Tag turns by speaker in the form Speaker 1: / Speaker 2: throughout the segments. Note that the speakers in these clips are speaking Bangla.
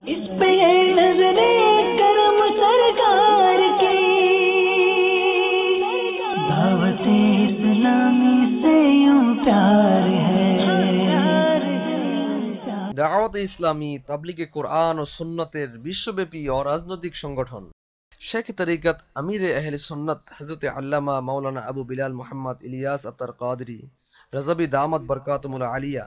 Speaker 1: इस पे है नजरे करम सरकार की, दावते इस्लामी से यूं प्यार है।
Speaker 2: দাওয়াত ইসলামী তাবলিগে কোরআন ও সুন্নতের বিশ্বব্যাপী অরাজনৈতিক সংগঠন শেখ তরিকত আমিরে আহলে সুন্নাত হযরত আল্লামা মাওলানা আবু বিলাল মুহাম্মদ ইলিয়াস আত্তার কাদরি রাজাবি দামাত বরকাতুল আলিয়া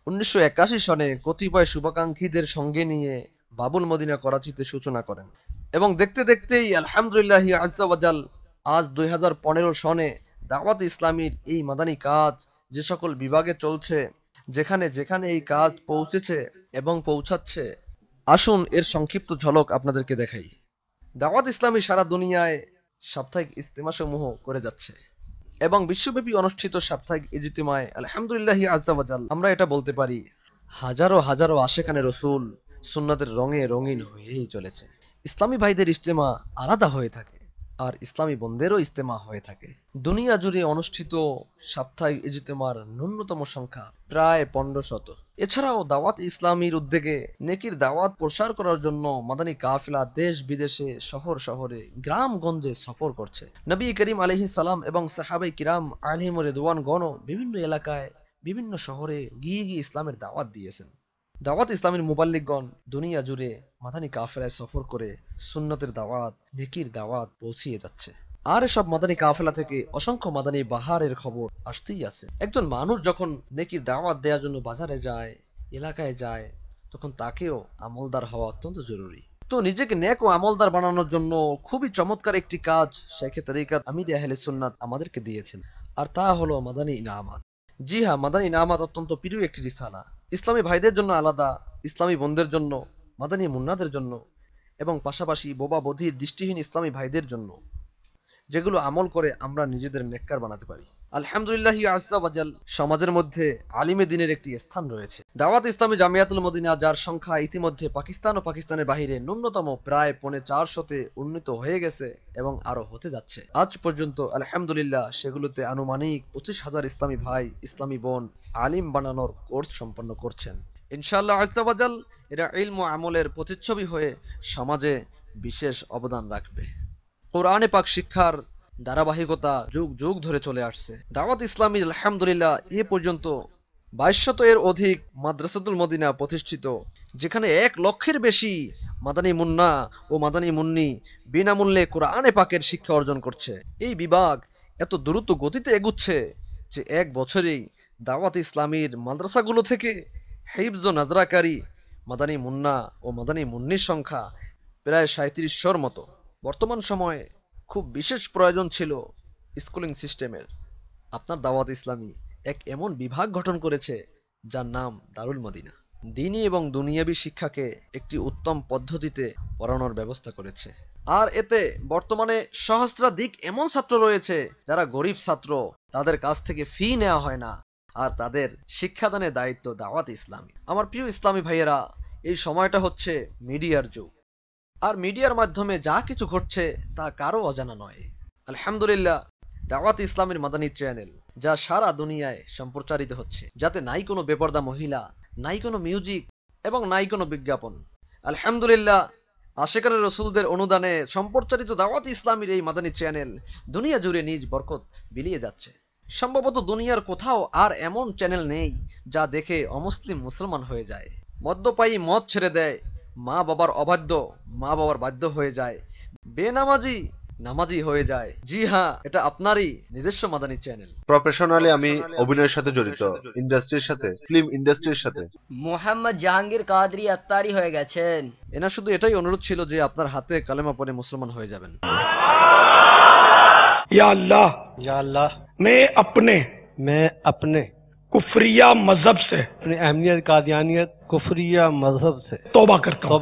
Speaker 2: 1981 সনে কতিপয় শুভাকাঙ্ক্ষীদের সঙ্গে নিয়ে বাবুল মদিনা করাচিতে সূচনা করেন এবং দেখতে দেখতেই আলহামদুলিল্লাহ আজ্জা ওয়াজাল আজ 2015 সনে দাওয়াত ইসলামীর এই মাদানী কাজ যে সকল বিভাগে চলছে, যেখানে যেখানে এই কাজ পৌঁছেছে এবং পৌঁছাচ্ছে, আসুন এর সংক্ষিপ্ত ঝলক আপনাদেরকে দেখাই। দাওয়াত ইসলামী সারা দুনিয়ায় সাপ্তাহিক ইজতিমা সমূহ করে যাচ্ছে এবং বিশ্বব্যাপী অনুষ্ঠিত সাপ্তাহিক ইজতিমায় আলহামদুলিল্লাহ আজ্জা ওয়াজাল আমরা এটা বলতে পারি হাজারো হাজারো আশেকানে রসুল সুন্নাতের রঙে রঙিন হয়েই চলেছে। ইসলামী ভাইদের ইজতেমা আলাদা হয়ে থাকে আর ইসলামী বন্ধেরও ইজতেমা হয়ে থাকে। দুনিয়া জুড়ে অনুষ্ঠিত সাপ্তাহিক ইজতেমার ন্যূনতম সংখ্যা প্রায় 1500। এছাড়াও দাওয়াত ইসলামীর উদ্যোগে নেকির দাওয়াত প্রসার করার জন্য মাদানী কাফেলা দেশ বিদেশে শহর শহরে গ্রামগঞ্জে সফর করছে। নবী করিম আলাইহিস সালাম এবং সাহাবায়ে কিরাম আলাইহিম রিদওয়ানগণ বিভিন্ন এলাকায় বিভিন্ন শহরে গিয়ে গিয়ে ইসলামের দাওয়াত দিয়েছেন। দাওয়াত ইসলামের মুবাল্লিগগণ দুনিয়া জুড়ে মাদানী কাফেলায় সফর করে সুন্নতের দাওয়াত নেকির দাওয়াত পৌঁছিয়ে যাচ্ছে। আর এসব মাদানী কাফেলা থেকে অসংখ্য মাদানী বাহারের খবর আসতেই আছে। একজন মানুষ যখন নেকির দাওয়াত দেওয়ার জন্য বাজারে যায়, এলাকায় যায়, তখন তাকেও আমলদার হওয়া অত্যন্ত জরুরি। তো নিজেকে নেক ও আমলদার বানানোর জন্য খুবই চমৎকার একটি কাজ শেখ তরিকত আমির আহলে সুন্নাত আমাদেরকে দিয়েছেন, আর তা হলো মাদানী ইনামাত। জি হ্যাঁ, মাদানী ইনামাত অত্যন্ত প্রিয় একটি রিসালা। ইসলামী ভাইদের জন্য আলাদা, ইসলামী বোনদের জন্য, মাদানী মুন্নাদের জন্য এবং পাশাপাশি বোবা বধির দৃষ্টিহীন ইসলামী ভাইদের জন্য, যেগুলো আমল করে আমরা নিজেদের নেককার বানাতে পারি। আলহামদুলিল্লাহ আজ্জা ওয়াজাল সমাজের মধ্যে আলিমে দ্বীনের একটি স্থান রয়েছে। দাওয়াত ইসলামী জামিয়াতুল মদিনা, যার সংখ্যা ইতিমধ্যে পাকিস্তান ও পাকিস্তানের বাহিরে ন্যূনতম প্রায় 450-তে উন্নীত হয়ে গেছে এবং আরো হতে যাচ্ছে। আজ পর্যন্ত আলহামদুলিল্লাহ সেগুলোতে আনুমানিক 25,000 ইসলামী ভাই, ইসলামী বোন আলিম বানানোর কোর্স সম্পন্ন করছেন। ইনশাআল্লাহ আজ্জা ওয়াজাল এরা ইলম ও আমলের প্রতিচ্ছবি হয়ে সমাজে বিশেষ অবদান রাখবে। কোরআনে পাক শিক্ষার ধারাবাহিকতা যুগ যুগ ধরে চলে আসছে। দাওয়াত ইসলামী আলহামদুলিল্লাহ এ পর্যন্ত 2200 এর অধিক মাদ্রাসাতুল মদিনা প্রতিষ্ঠিত, যেখানে 1 লক্ষের বেশি মাদানী মুন্না ও মাদানী মুন্নি বিনামূল্যে কোরআনে পাকের শিক্ষা অর্জন করছে। এই বিভাগ এত দ্রুত গতিতে এগুচ্ছে যে 1 বছরেই দাওয়াত ইসলামীর মাদ্রাসাগুলো থেকে হিফজ ও নাজরাকারী মাদানী মুন্না ও মাদানী মুন্নির সংখ্যা প্রায় 3700-র মতো। বর্তমান সময়ে খুব বিশেষ প্রয়োজন ছিল স্কুলিং সিস্টেমের। আপনার দাওয়াত ইসলামী এক এমন বিভাগ গঠন করেছে যার নাম দারুল মদিনা। দ্বীনি এবং দুনিয়াবী শিক্ষাকে একটি উত্তম পদ্ধতিতে পড়ানোর ব্যবস্থা করেছে। আর এতে বর্তমানে সহস্রাধিক এমন ছাত্র রয়েছে যারা গরিব ছাত্র, তাদের কাছ থেকে ফি নেওয়া হয় না, আর তাদের শিক্ষাদানের দায়িত্ব দাওয়াত ইসলামী। আমার প্রিয় ইসলামী ভাইয়েরা, এই সময়টা হচ্ছে মিডিয়ার যুগ, আর মিডিয়ার মাধ্যমে যা কিছু ঘটছে তা কারো অজানা নয়। আলহামদুলিল্লাহ দাওয়াত ইসলামের মাদানী চ্যানেল যা সারা দুনিয়ায় সম্প্রচারিত হচ্ছে, যাতে নাই কোনো বেপরদা মহিলা, নাই কোনো মিউজিক এবং নাই কোনো বিজ্ঞাপন। আলহামদুলিল্লাহ আশিকানে রসুলদের অনুদানে সম্প্রচারিত দাওয়াত ইসলামের এই মাদানী চ্যানেল দুনিয়া জুড়ে নিজ বরকত বিলিয়ে যাচ্ছে। সম্ভবত দুনিয়ার কোথাও আর এমন চ্যানেল নেই যা দেখে অমুসলিম মুসলমান হয়ে যায়, মদ্যপায়ী মদ ছেড়ে দেয়, মা বাবার অবাধ্য মা বাবার বাধ্য হয়ে যায়, বেনামাজি নামাজি হয়ে যায়। জি হ্যাঁ, এটা আপনারই নিজস্ব মাদানী চ্যানেল।
Speaker 3: প্রফেশনালি আমি অভিনয়ের সাথে জড়িত, ইন্ডাস্ট্রির সাথে, ফিল্ম ইন্ডাস্ট্রির সাথে।
Speaker 4: মোহাম্মদ জাহাঙ্গীর কাদরি আত্তারি হয়ে গেছেন।
Speaker 2: এনার শুধু এটাই অনুরোধ ছিল যে আপনার হাতে কালেমা পড়ে মুসলমান হয়ে যাবেন।
Speaker 5: या अल्लाह मैं
Speaker 6: अपने
Speaker 5: कुफरिया मजहब से
Speaker 6: अपनी अहमियत कादियानियत कुफरिया मजहब से
Speaker 5: तौबा करता हूँ।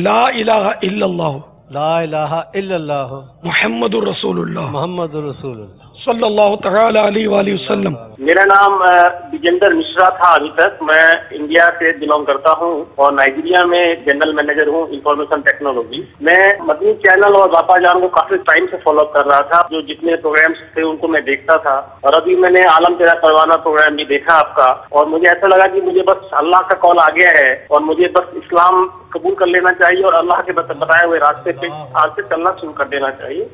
Speaker 5: ला इलाहा इल्लल्लाह
Speaker 6: ला इलाहा इल्लल्लाह
Speaker 5: मुहम्मदुर रसूलुल्लाह
Speaker 6: मोहम्मदुर रसूलुल्लाह
Speaker 5: सल्लल्लाहु तआला अलैहि वसल्लम।
Speaker 7: मेरा नाम विजेंद्र मिश्रा था। अभी तक मैं इंडिया से बिलोंग करता हूँ और नाइजीरिया में जनरल मैनेजर हूँ इंफॉर्मेशन टेक्नोलॉजी। मैं मदनी चैनल और बापा जान को काफी टाइम से फॉलो कर रहा था। जो जितने प्रोग्राम्स थे उनको मैं देखता था और अभी मैंने आलम तेरा परवाना प्रोग्राम भी देखा आपका, और मुझे ऐसा लगा कि मुझे बस अल्लाह का कॉल आ गया है और मुझे बस इस्लाम कबूल कर लेना चाहिए और अल्लाह के बताए हुए रास्ते पे आज से चलना शुरू कर देना चाहिए।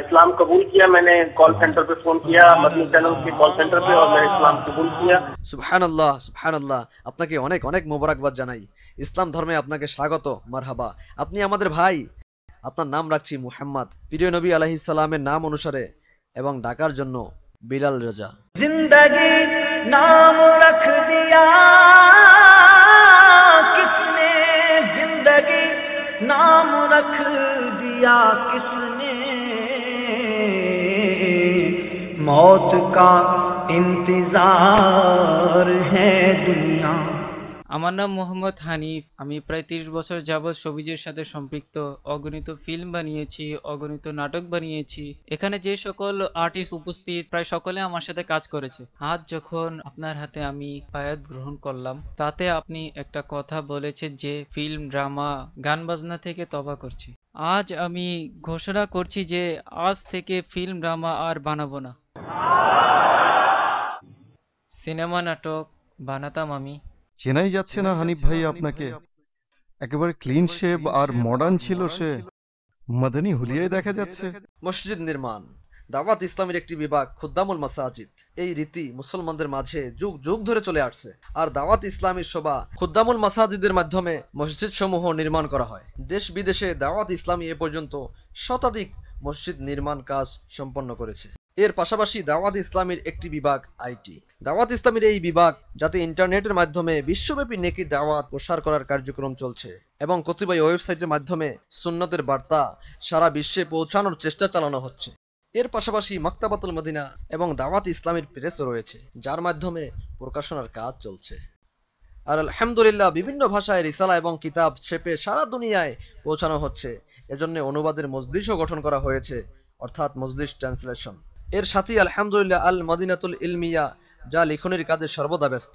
Speaker 7: इस्लाम कबूल किया। मैंने कॉल सेंटर पे फोन किया, मदनी चैनल के कॉल सेंटर पे, और मैंने इस्लाम कबूल किया।
Speaker 2: সুবহানাল্লাহ সুবহানাল্লাহ, আপনাকে অনেক অনেক মোবারকবাদ জানাই। ইসলাম ধর্মে আপনাকে স্বাগত, মারহাবা। আপনি আমাদের ভাই। আপনার নাম রাখছি মুহাম্মদ, প্রিয় নবী আলাইহিস সালামের নাম অনুসারে, এবং ডাকার জন্য বিলাল রাজা।
Speaker 1: जिंदगी नाम रख दिया किसने, जिंदगी नाम रख दिया किसने, मौत का इंतजार है दुनिया।
Speaker 8: আমার নাম মোহাম্মদ হানিফ। আমি প্রায় 30 বছর যাবৎ সবিজের সাথে সম্পৃক্ত। অগণিত ফিল্ম বানিয়েছি, অগণিত নাটক বানিয়েছি। এখানে যে সকল আর্টিস্ট উপস্থিত প্রায় সকলে আমার সাথে কাজ করেছে। আজ যখন আপনার হাতে আমি বায়াত গ্রহণ করলাম, তাতে আপনি একটা কথা বলেছেন যে ফিল্ম, ড্রামা, গান বাজনা থেকে তওবা করছি। আজ আমি ঘোষণা করছি যে আজ থেকে ফিল্ম, ড্রামা আর বানাবো না। সিনেমা, নাটক বানাতাম আমি।
Speaker 9: চেনাই যাচ্ছে না হানিফ ভাই আপনাকে। একেবারে ক্লিন শেভ আর মডার্ন ছিল সে। মাদানী হুলিয়ায় দেখা যাচ্ছে।
Speaker 2: মসজিদ নির্মাণ, দাওয়াত ইসলামের একটি বিভাগ খুদ্দামুল মাসাজিদ। এই রীতি মুসলমানদের মাঝে যুগ যুগ ধরে চলে আসছে। আর দাওয়াত ইসলামী সভা খুদ্দামুল মাসাজিদের মাধ্যমে মসজিদ সমূহ নির্মাণ করা হয়। দেশ বিদেশে দাওয়াত ইসলামী এ পর্যন্ত শতাধিক মসজিদ নির্মাণ কাজ সম্পন্ন করেছে। এর পাশাপাশি দাওয়াত ইসলামের একটি বিভাগ আইটি। দাওয়াত ইসলামের এই বিভাগ যাতে ইন্টারনেটের মাধ্যমে বিশ্বব্যাপী নেকির দাওয়াত প্রসার করার কার্যক্রম চলছে এবং কতিপয় ওয়েবসাইটের মাধ্যমে সুন্নতের বার্তা সারা বিশ্বে পৌঁছানোর চেষ্টা চালানো হচ্ছে। এর পাশাপাশি মাকতাবাতুল মদিনা এবং দাওয়াত ইসলামের প্রেসও রয়েছে, যার মাধ্যমে প্রকাশনার কাজ চলছে। আর আলহামদুলিল্লাহ বিভিন্ন ভাষায় রিসালা এবং কিতাব ছেপে সারা দুনিয়ায় পৌঁছানো হচ্ছে। এজন্য অনুবাদের মজলিসও গঠন করা হয়েছে, অর্থাৎ মজলিস ট্রান্সলেশন। এর সাথে আলহামদুলিল্লাহ আল মদিনাতুল ইলমিয়া, যা লিখনের কাজে সর্বদা ব্যস্ত,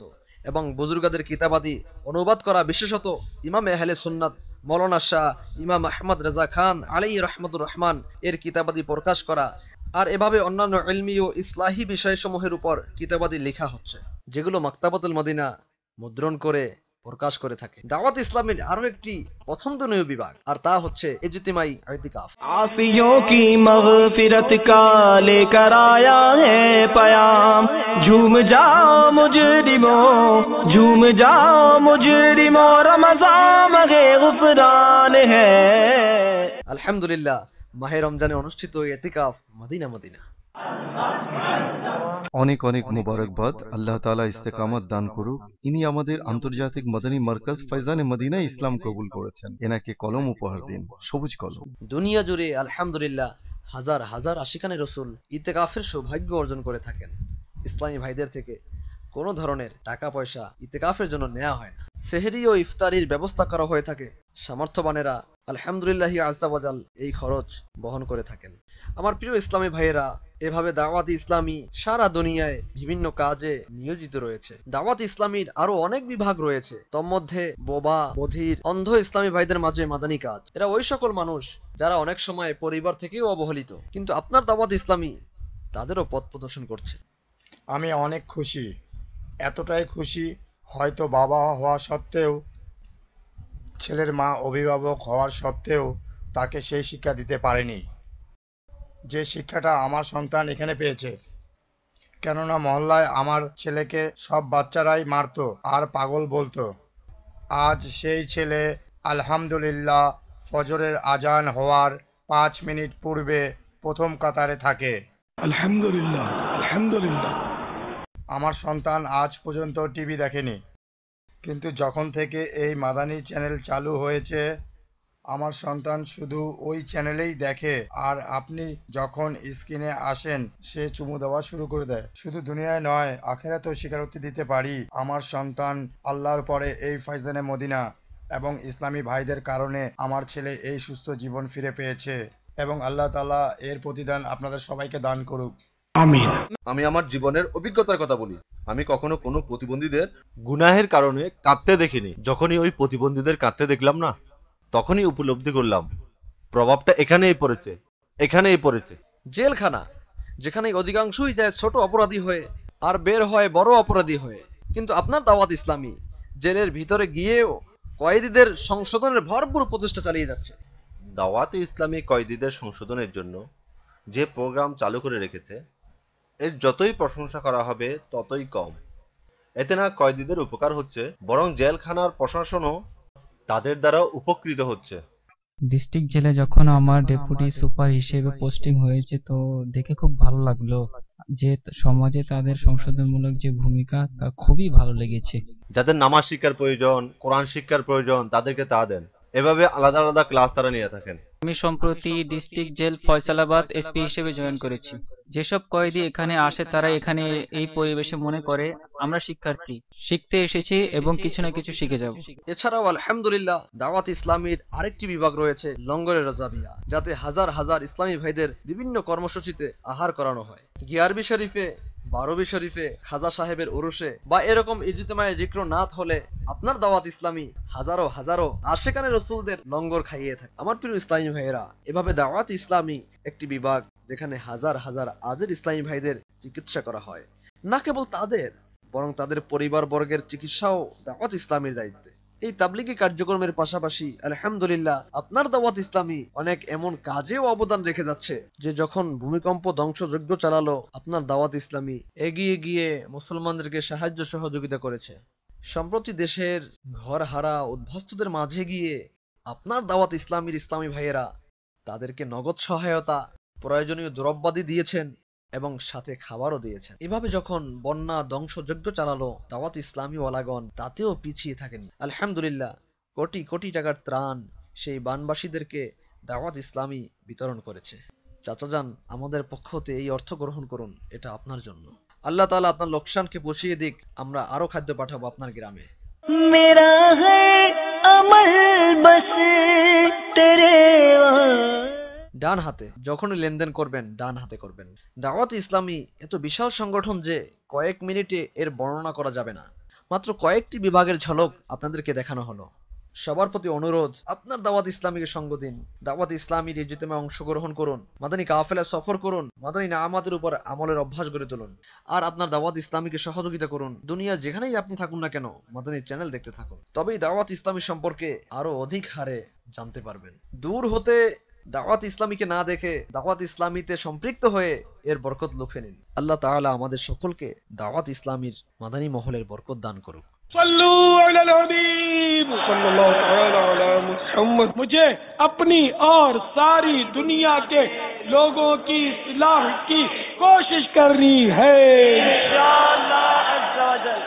Speaker 2: এবং বুজুর্গাদের কিতাবাদি অনুবাদ করা, বিশেষত ইমাম আহলে সুন্নাত মৌলানা শাহ ইমাম আহমদ রেজা খান আলাইহি রহমতুর রহমান এর কিতাবাদি প্রকাশ করা, আর এভাবে অন্যান্য ইলমি ও ইসলাহি বিষয়সমূহের উপর কিতাবাদি লেখা হচ্ছে, যেগুলো মাকতাবাতুল মদিনা মুদ্রণ করে প্রকাশ করে থাকে। দাওয়াত ইসলামের আরো একটি পছন্দনীয় বিভাগ, আর তা হচ্ছে ইজতিমাই ইতিকাফ।
Speaker 1: आसियों की मग़फ़िरत का लेकर आया है पयाम, झूम जाओ मुजरिमों, झूम जाओ मुजरिमों, रमज़ान मग़े गुफ़रान है।
Speaker 2: আলহামদুলিল্লাহ, মাহে রমজানে অনুষ্ঠিত ইতিকাফ মদিনা মদিনা।
Speaker 9: অনেক অনেক মোবারকবাদ। আল্লাহ তাআলা ইস্তেকামত দান করুক। ইনি আমাদের আন্তর্জাতিক মাদানী মার্কাজ ফাইজানে মদিনা ইসলাম কবুল করেছেন। এনাকে কলম উপহার দিন, সবুজ কলম।
Speaker 2: দুনিয়া জুড়ে আলহামদুলিল্লাহ হাজার হাজার আশিকানে রসুল ইতিকাফের সৌভাগ্য অর্জন করে থাকেন। ইসলামী ভাইদের থেকে কোনো ধরনের টাকা পয়সা ইতিকাফের জন্য নেওয়া হয় না। সেহরি ও ইফতারির ব্যবস্থা করা হয়ে থাকে। সামর্থ্যবানেরা আলহামদুলিল্লাহ আযজা ওয়াজাল এই খরচ বহন করে থাকেন। আমার প্রিয় ইসলামী ভাইয়েরা, এভাবে দাওয়াত ইসলামী সারা দুনিয়ায় বিভিন্ন কাজে নিয়োজিত রয়েছে। দাওয়াত ইসলামীর আরো অনেক বিভাগ রয়েছে, তন্মধ্যে বোবা, বধির, অন্ধ ইসলামী ভাইদের মাঝে মাদানী কাজ। এরা ওই সকল মানুষ যারা অনেক সময় পরিবার থেকেও অবহেলিত, কিন্তু আপনার দাওয়াত ইসলামী তাদেরও পথ প্রদর্শন করছে।
Speaker 10: আমি অনেক খুশি, এতটাই খুশি হয়তো বাবা হওয়া সত্ত্বেও, ছেলের মা অভিভাবক হওয়ার সত্ত্বেও তাকে সেই শিক্ষা দিতে পারেনি যে শিক্ষাটা আমার সন্তান এখানে পেয়েছে। কেননা মহল্লায় আমার ছেলেকে সব বাচ্চারাই মারতো আর পাগল বলতো। আজ সেই ছেলে আলহামদুলিল্লাহ ফজরের আজান হওয়ার 5 মিনিট পূর্বে প্রথম কাতারে থাকে।
Speaker 5: আলহামদুলিল্লাহ আলহামদুলিল্লাহ।
Speaker 10: আমার সন্তান আজ পর্যন্ত টিভি দেখেনি, কিন্তু যখন থেকে এই মাদানী চ্যানেল চালু হয়েছে আমার সন্তান শুধু ওই চ্যানেলেই দেখে। আর আপনি যখন স্ক্রিনে আসেন সে চুমু দেওয়া শুরু করে দেয়। শুধু দুনিয়ায় নয়, আখিরাতেও স্বীকারোক্তি দিতে পারি আমার সন্তান আল্লাহর পরে এই ফাইজানে মদিনা এবং ইসলামী ভাইদের কারণে আমার ছেলে এই সুস্থ জীবন ফিরে পেয়েছে, এবং আল্লাহ তাআলা এর প্রতিদান আপনাদের সবাইকে দান করুক।
Speaker 5: आमीन।
Speaker 3: আমি আমার জীবনের অভিজ্ঞতার কথা বলি। আমি কখনো কোনো প্রতিবন্ধীদের গুনাহের কারণে কাঁদতে দেখিনি। যখনই ওই প্রতিবন্ধীদের কাঁদতে দেখলাম না, তখনই উপলব্ধি করলাম প্রভাবটা এখানেই পড়েছে, এখানেই পড়েছে।
Speaker 2: জেলখানা, যেখানে অধিকাংশই যায় ছোট অপরাধী হয়ে আর বের হয় বড় অপরাধী হয়ে। কিন্তু আপনার দাওয়াত ইসলামী জেলের ভিতরে গিয়েও কয়েদিদের সংশোধনের ভরপুর প্রচেষ্টা চালিয়ে যাচ্ছে।
Speaker 3: দাওয়াতে ইসলামী কয়েদিদের সংশোধনের জন্য যে প্রোগ্রাম চালু করে রেখেছে, এর যতই প্রশংসা করা হবে ততই কম। এতে না কয়েদিদের উপকার হচ্ছে, বরং জেলখানার প্রশাসনও তাদের দ্বারা উপকৃত হচ্ছে।
Speaker 11: ডিস্ট্রিক্ট জেলে যখন আমার ডেপুটি সুপার হিসেবে পোস্টিং হয়েছে, তো দেখে খুব ভালো লাগলো যে সমাজে তাদের সংশোধনমূলক যে ভূমিকা, তা খুবই ভালো লেগেছে।
Speaker 3: যাদের নামাজ শিক্ষার প্রয়োজন, কোরআন শিক্ষার প্রয়োজন, তাদেরকে তা দেন। এভাবে আলাদা আলাদা ক্লাস তারা নিয়ে থাকেন।
Speaker 8: আমি সম্প্রতি ডিস্ট্রিক্ট জেল ফয়সালাবাদ এসপি হিসেবে জয়েন করেছি। যেসব কয়েদি এখানে আসে তারা এখানে এই পরিবেশে মনে করে আমরা শিক্ষার্থী, শিখতে এসেছি এবং কিছু না কিছু শিখে যাব।
Speaker 2: এছাড়াও আলহামদুলিল্লাহ দাওয়াত ইসলামীর আরেকটি বিভাগ রয়েছে লঙ্গরে রাজাবিয়া, যাতে হাজার হাজার ইসলামী ভাইদের বিভিন্ন কর্মসূচিতে আহার করানো হয়। গিয়ারবি শরীফে, বারবি শরীফে, খাজা সাহেবের উরুসে বা এরকম ইজতিমায়ে যিক্র নাত হলে আপনার দাওয়াত ইসলামী হাজারো হাজারো আশেকানে রসুলদের লঙ্গর খাইয়ে থাকে। আমার প্রিয় ইসলামী ভাইয়েরা, এভাবে দাওয়াত ইসলামী একটি বিভাগ যেখানে হাজার হাজার আজের ইসলামী ভাইদের চিকিৎসা করা হয়। না কেবল তাদের, বরং তাদের পরিবার বর্গের চিকিৎসাও দাওয়াত ইসলামীর দায়িত্বে। এই তাবলিগি কার্যক্রমের পাশাপাশি আলহামদুলিল্লাহ আপনার দাওয়াত ইসলামী অনেক এমন কাজেও অবদান রেখে যাচ্ছে যে যখন ভূমিকম্প ধ্বংসযজ্ঞ চালালো, আপনার দাওয়াত ইসলামী এগিয়ে গিয়ে মুসলমানদেরকে সাহায্য সহযোগিতা করেছে। সম্প্রতি দেশের ঘর হারা উদ্বাস্তুদের মাঝে গিয়ে আপনার দাওয়াত ইসলামীর ইসলামী ভাইয়েরা তাদেরকে নগদ সহায়তা, প্রয়োজনীয় দ্রব্যাদি দিয়েছেন এবং সাথে খাবারও দিয়েছেন। এভাবে যখন বন্যা ধ্বংসযজ্ঞ চালালো, দাওয়াত ইসলামী ওয়ালাগণ তাতেও পিছিয়ে থাকেন। আলহামদুলিল্লাহ কোটি কোটি টাকার ত্রাণ সেই বানবাসীদেরকে দাওয়াত ইসলামী বিতরণ করেছে। চাচাজান, আমাদের পক্ষ হতে এই অর্থ গ্রহণ করুন, এটা আপনার জন্য। আল্লাহ তাআলা আপনার লোকসানকে পুষিয়ে দিক। আমরা আরো খাদ্য পাঠাবো আপনার গ্রামে।
Speaker 1: मेरा है अमल बस तेरे
Speaker 2: ডান হাতে যখনই লেনদেন করবেন ডান হাতে করবেন। দাওয়াত ইসলামী এত বিশাল সংগঠন যে কয়েক মিনিটে এর বর্ণনা করা যাবে না। মাত্র কয়েকটি বিভাগের ঝলক আপনাদেরকে দেখানো হলো। সবার প্রতি অনুরোধ, আপনার দাওয়াত ইসলামীকে সঙ্গ দিন, দাওয়াত ইসলামীর ইজতিমায় অংশগ্রহণ করুন, মাদানী কাফেলা সফর করুন, মাদানী নামাতের উপর আমলের অভ্যাস গড়ে তুলুন, আর আপনার দাওয়াত ইসলামীকে সহযোগিতা করুন। দুনিয়া যেখানেই আপনি থাকুন না কেন, মাদানী চ্যানেল দেখতে থাকুন, তবেই দাওয়াত ইসলামী সম্পর্কে আরো অধিক হারে জানতে পারবেন। দূর হতে দাওয়াত ইসলামীকে না দেখে দাওয়াত ইসলামীতে সম্পৃক্ত হয়ে এর বরকত লুফে নিন। আল্লাহ তাআলা আমাদের সকলকে দাওয়াত ইসলামীর মাদানী মহলের বরকত দান করুক।
Speaker 5: सल्लू अलल हबीब सल्लल्लाहु तआला अला मुहम्मद। मुझे अपनी और सारी दुनिया के लोगों की इस्लाह की कोशिश करनी है इंशाअल्लाह अज़्ज़ा वजल।